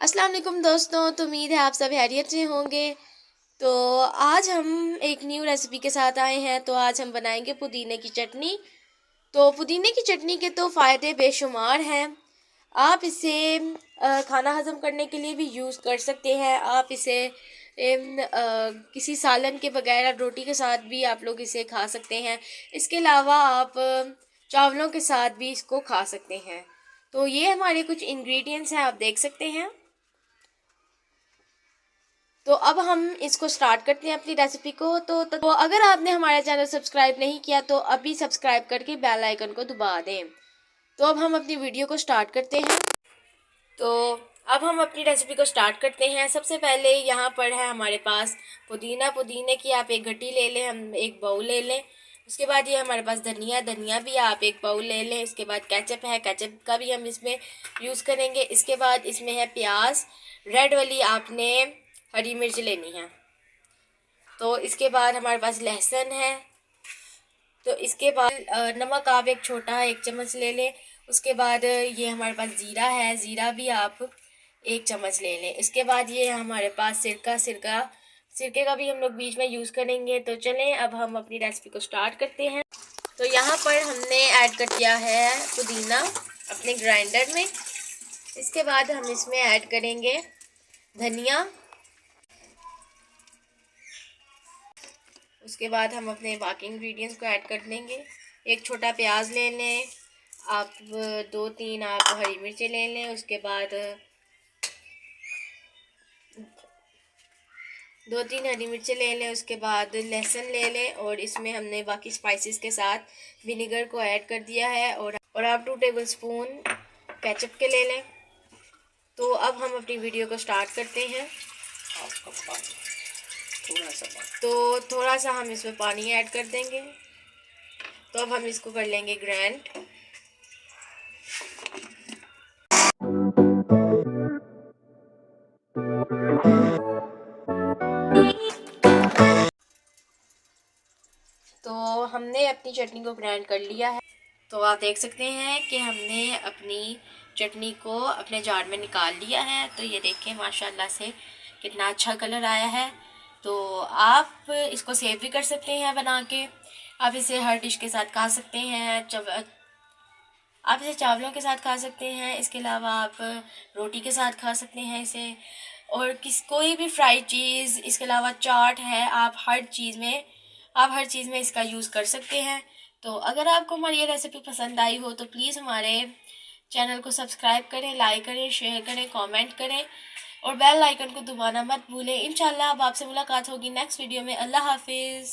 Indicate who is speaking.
Speaker 1: अस्सलाम वालेकुम दोस्तों, तो उम्मीद है आप सब खैरियत से होंगे। तो आज हम एक न्यू रेसिपी के साथ आए हैं। तो आज हम बनाएंगे पुदीने की चटनी। तो पुदीने की चटनी के तो फ़ायदे बेशुमार हैं। आप इसे खाना हज़म करने के लिए भी यूज़ कर सकते हैं। आप इसे किसी सालन के बगैर रोटी के साथ भी आप लोग इसे खा सकते हैं। इसके अलावा आप चावलों के साथ भी इसको खा सकते हैं। तो ये हमारे कुछ इंग्रेडिएंट्स हैं, आप देख सकते हैं। तो अब हम इसको स्टार्ट करते हैं अपनी रेसिपी को। तो अगर आपने हमारा चैनल सब्सक्राइब नहीं किया तो अभी सब्सक्राइब करके बेल आइकन को दबा दें। तो अब हम अपनी वीडियो को स्टार्ट करते हैं। तो अब हम अपनी रेसिपी को स्टार्ट करते हैं। सबसे पहले यहाँ पर है हमारे पास पुदीना। पुदीने की आप एक गड्डी ले लें, हम एक बाउल ले लें। उसके बाद ये हमारे पास धनिया, धनिया भी आप एक बाउल ले लें। इसके बाद केचप है, केचप का भी हम इसमें यूज़ करेंगे। इसके बाद इसमें है प्याज, रेड वाली आपने हरी मिर्च लेनी है। तो इसके बाद हमारे पास लहसुन है। तो इसके बाद नमक आप एक छोटा 1 चम्मच ले लें। उसके बाद ये हमारे पास ज़ीरा है, ज़ीरा भी आप 1 चम्मच ले लें। इसके बाद ये हमारे पास सिरके का भी हम लोग बीच में यूज़ करेंगे। तो चलें अब हम अपनी रेसिपी को स्टार्ट करते हैं। तो यहाँ पर हमने ऐड कर दिया है पुदीना अपने ग्राइंडर में। इसके बाद हम इसमें ऐड करेंगे धनिया। उसके बाद हम अपने बाकी इंग्रेडिएंट्स को ऐड कर देंगे। एक छोटा प्याज ले लें आप, 2-3 आप हरी मिर्चें ले लें। उसके बाद 2-3 हरी मिर्चें ले लें। उसके बाद लहसुन ले लें और इसमें हमने बाकी स्पाइसेस के साथ विनेगर को ऐड कर दिया है। और आप 2 टेबलस्पून केचप के ले लें। तो अब हम अपनी वीडियो को स्टार्ट करते हैं। तो थोड़ा सा हम इसमें पानी ऐड कर देंगे। तो अब हम इसको कर लेंगे ग्राइंड। तो हमने अपनी चटनी को ग्राइंड कर लिया है। तो आप देख सकते हैं कि हमने अपनी चटनी को अपने जार में निकाल लिया है। तो ये देखें माशाल्लाह से कितना अच्छा कलर आया है। तो आप इसको सेव भी कर सकते हैं बना के। आप इसे हर डिश के साथ खा सकते हैं। आप इसे चावलों के साथ खा सकते हैं। इसके अलावा आप रोटी के साथ खा सकते हैं इसे। और कोई भी फ्राइड चीज़, इसके अलावा चाट है, आप हर चीज़ में इसका यूज़ कर सकते हैं। तो अगर आपको हमारी ये रेसिपी पसंद आई हो तो प्लीज़ हमारे चैनल को सब्सक्राइब करें, लाइक करें, शेयर करें, कमेंट करें और बेल आइकन को दबाना मत भूलें। इंशाल्लाह अब आपसे मुलाकात होगी नेक्स्ट वीडियो में। अल्लाह हाफिज़।